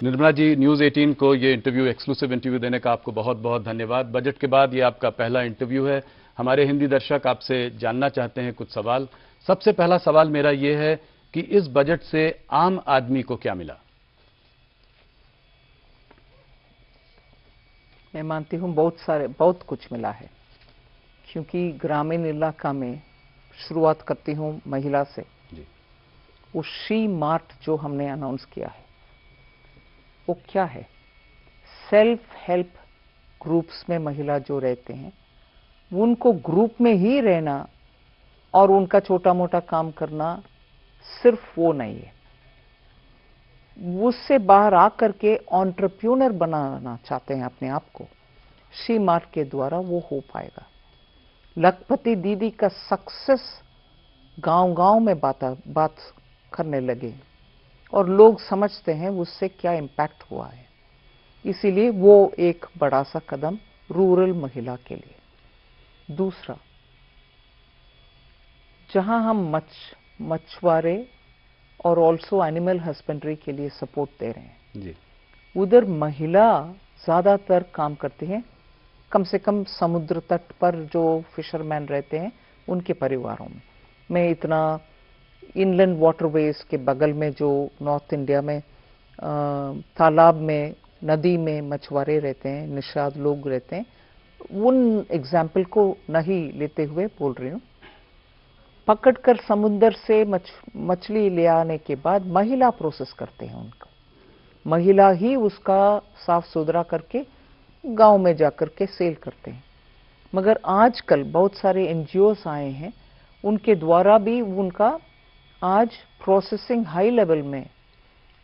Nirmala ji, news 18 को ये interview, exclusive interview देने का आपको बहुत बहुत धन्यवाद। बजट के बाद ये आपका पहला इंटरव्यू है। हमारे हिंदी दर्शक आपसे जानना चाहते हैं कुछ सवाल। सबसे पहला सवाल मेरा ये है कि इस बजट से आम आदमी को क्या मिला? मैं मानती हूँ बहुत कुछ मिला है, क्योंकि ग्रामीण इलाका में शुरुआत करती हूँ महिला से। वो शी मार्ट जो हमने अनाउंस किया है, वो क्या है? सेल्फ हेल्प ग्रुप्स में महिला जो रहते हैं, उनको ग्रुप में ही रहना और उनका छोटा मोटा काम करना सिर्फ वो नहीं है। उससे बाहर आकर के एंटरप्रेन्योर बनाना चाहते हैं अपने आप को। शी मार्ट के द्वारा वो हो पाएगा। लखपति दीदी का सक्सेस गांव-गांव में बात करने लगे और लोग समझते हैं उससे क्या इम्पैक्ट हुआ है। इसीलिए वो एक बड़ा सा कदम रूरल महिला के लिए। दूसरा, जहां हम मछुआरे और ऑल्सो एनिमल हस्बेंड्री के लिए सपोर्ट दे रहे हैं जी, उधर महिला ज्यादातर काम करती हैं, कम से कम समुद्र तट पर जो फिशरमैन रहते हैं उनके परिवारों में। मैं इतना इनलैंड वाटरवेज के बगल में जो नॉर्थ इंडिया में तालाब में, नदी में मछुआरे रहते हैं, निषाद लोग रहते हैं, उन एग्जाम्पल को नहीं लेते हुए बोल रही हूँ। पकड़कर समुद्र से मछली ले आने के बाद महिला प्रोसेस करते हैं उनका। महिला ही उसका साफ सुथरा करके गांव में जाकर के सेल करते हैं। मगर आजकल बहुत सारे एनजीओस आए हैं, उनके द्वारा भी उनका आज प्रोसेसिंग हाई लेवल में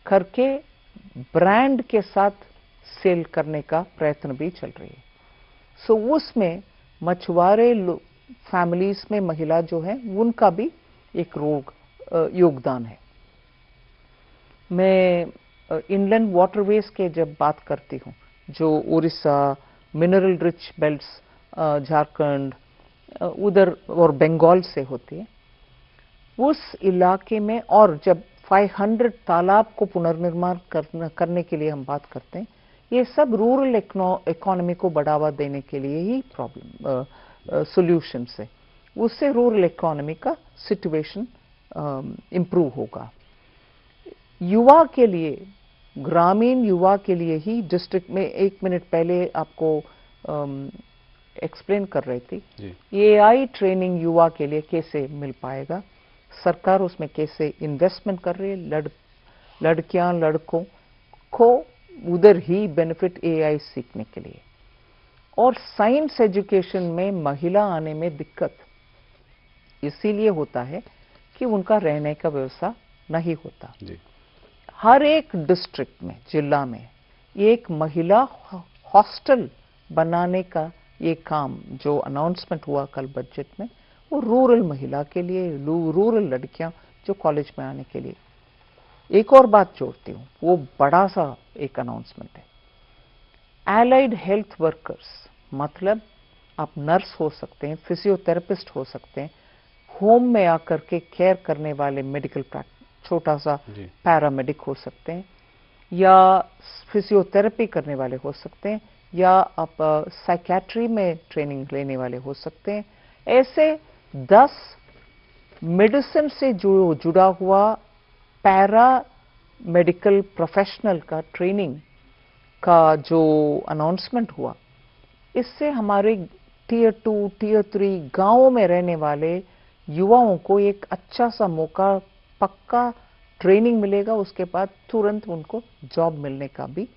करके ब्रांड के साथ सेल करने का प्रयत्न भी चल रही है। सो उसमें मछुआरे फैमिलीज में महिला जो है उनका भी एक योगदान है। मैं इनलैंड वाटरवेज के जब बात करती हूँ, जो Orissa, mineral rich belts, Jharkhand उधर और बंगाल से होती है, उस इलाके में, और जब 500 तालाब को पुनर्निर्माण करने के लिए हम बात करते हैं, ये सब रूरल इकोनॉमी को बढ़ावा देने के लिए ही सॉल्यूशन है। उससे रूरल इकोनॉमी का सिचुएशन इंप्रूव होगा। युवा के लिए, ग्रामीण युवा के लिए ही डिस्ट्रिक्ट में 1 मिनट पहले आपको एक्सप्लेन कर रही थी, एआई ट्रेनिंग युवा के लिए कैसे मिल पाएगा, सरकार उसमें कैसे इन्वेस्टमेंट कर रही है। लड़कियां लड़कों को उधर ही बेनिफिट एआई सीखने के लिए। और साइंस एजुकेशन में महिला आने में दिक्कत इसीलिए होता है कि उनका रहने का व्यवस्था नहीं होता जी। हर एक डिस्ट्रिक्ट में, जिला में एक महिला हॉस्टल बनाने का ये काम जो अनाउंसमेंट हुआ कल बजट में, वो रूरल महिला के लिए, रूरल लड़कियां जो कॉलेज में आने के लिए। एक और बात जोड़ती हूँ, वो बड़ा सा एक अनाउंसमेंट है। एलाइड हेल्थ वर्कर्स, मतलब आप नर्स हो सकते हैं, फिजियोथेरेपिस्ट हो सकते हैं, होम में आकर के केयर करने वाले मेडिकल छोटा सा पैरामेडिक हो सकते हैं, या फिजियोथेरेपी करने वाले हो सकते हैं, या आप साइकेट्री में ट्रेनिंग लेने वाले हो सकते हैं। ऐसे 10 मेडिसिन से जुड़ा हुआ पैरा मेडिकल प्रोफेशनल का ट्रेनिंग का जो अनाउंसमेंट हुआ, इससे हमारे टियर 2, टियर 3 गांवों में रहने वाले युवाओं को एक अच्छा सा मौका, पक्का ट्रेनिंग मिलेगा, उसके बाद तुरंत उनको जॉब मिलने का भी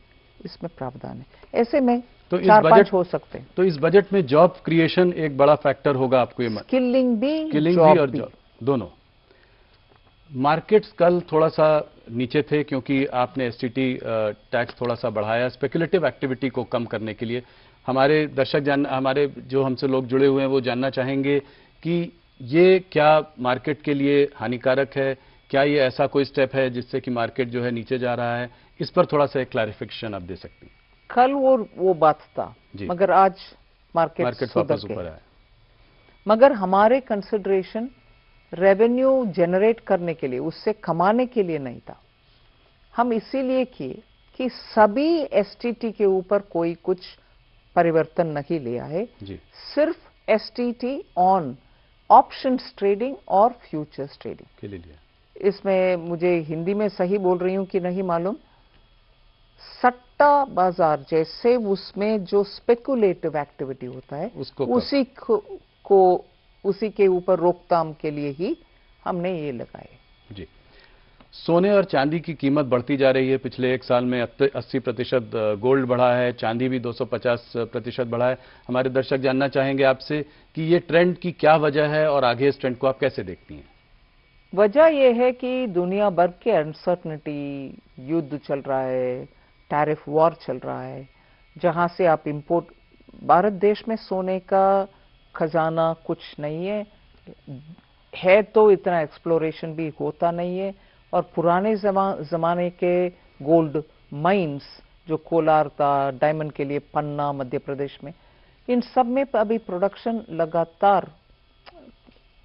इसमें प्रावधान है। ऐसे में तो 4-5 हो सकते हैं। तो इस बजट में जॉब क्रिएशन एक बड़ा फैक्टर होगा आपको, ये स्किलिंग भी और जॉब दोनों। मार्केट्स कल थोड़ा सा नीचे थे क्योंकि आपने एसटीटी टैक्स थोड़ा सा बढ़ाया स्पेकुलेटिव एक्टिविटी को कम करने के लिए। हमारे दर्शक हमारे जो हमसे लोग जुड़े हुए हैं वो जानना चाहेंगे कि ये क्या मार्केट के लिए हानिकारक है, क्या ये ऐसा कोई स्टेप है जिससे कि मार्केट जो है नीचे जा रहा है? इस पर थोड़ा सा एक क्लैरिफिकेशन आप दे सकती हैं। कल वो बात था, मगर आज मार्केट वापस ऊपर आया। मगर हमारे कंसिडरेशन रेवेन्यू जनरेट करने के लिए, उससे कमाने के लिए नहीं था। हम इसीलिए किए कि सभी एसटीटी के ऊपर कोई कुछ परिवर्तन नहीं लिया है, जी सिर्फ एसटीटी ऑन ऑप्शंस ट्रेडिंग और फ्यूचर्स ट्रेडिंग के लिए लिया। इसमें मुझे हिंदी में सही बोल रही हूं कि नहीं मालूम, सट्टा बाजार जैसे उसमें जो स्पेकुलेटिव एक्टिविटी होता है उसको उसी के ऊपर रोकथाम के लिए ही हमने ये लगाए। जी, सोने और चांदी की कीमत बढ़ती जा रही है। पिछले एक साल में 80% गोल्ड बढ़ा है, चांदी भी 250% बढ़ा है। हमारे दर्शक जानना चाहेंगे आपसे कि ये ट्रेंड की क्या वजह है और आगे इस ट्रेंड को आप कैसे देखती हैं? वजह यह है कि दुनिया भर के अनसर्टनिटी, युद्ध चल रहा है, टैरिफ वॉर चल रहा है, जहां से आप इंपोर्ट, भारत देश में सोने का खजाना कुछ नहीं है तो इतना एक्सप्लोरेशन भी होता नहीं है, और पुराने जमाने के गोल्ड माइंस जो कोलार था, डायमंड के लिए पन्ना मध्य प्रदेश में, इन सब में अभी प्रोडक्शन लगातार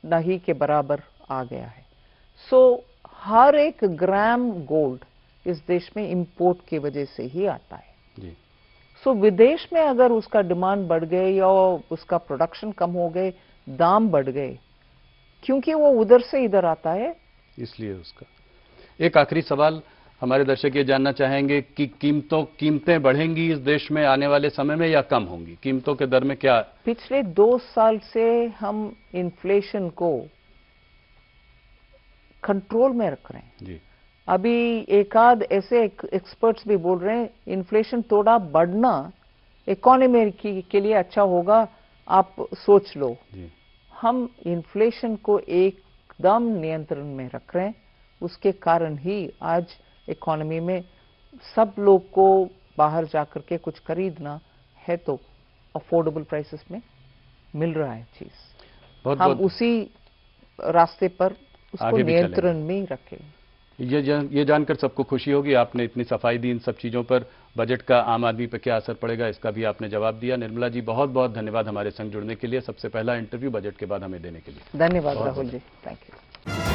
नहीं के बराबर आ गया है। सो हर एक ग्राम गोल्ड इस देश में इंपोर्ट की वजह से ही आता है जी। सो विदेश में अगर उसका डिमांड बढ़ गए या उसका प्रोडक्शन कम हो गए, दाम बढ़ गए, क्योंकि वो उधर से इधर आता है, इसलिए उसका। एक आखिरी सवाल, हमारे दर्शक ये जानना चाहेंगे कि कीमतें बढ़ेंगी इस देश में आने वाले समय में या कम होंगी? कीमतों के दर में क्या? पिछले 2 साल से हम इन्फ्लेशन को कंट्रोल में रख रहे हैं जी। अभी एक आध ऐसे एक्सपर्ट्स भी बोल रहे हैं इन्फ्लेशन थोड़ा बढ़ना इकोनॉमी के लिए अच्छा होगा, आप सोच लो। जी। हम इन्फ्लेशन को एकदम नियंत्रण में रख रहे हैं, उसके कारण ही आज इकोनॉमी में सब लोग को बाहर जाकर के कुछ खरीदना है तो अफोर्डेबल प्राइसेस में मिल रहा है चीज। हम उसी रास्ते पर उसको नियंत्रण में रखें। ये जानकर सबको खुशी होगी, आपने इतनी सफाई दी इन सब चीज़ों पर। बजट का आम आदमी पर क्या असर पड़ेगा इसका भी आपने जवाब दिया। निर्मला जी, बहुत बहुत धन्यवाद हमारे संग जुड़ने के लिए, सबसे पहला इंटरव्यू बजट के बाद हमें देने के लिए। धन्यवाद राहुल जी, थैंक यू।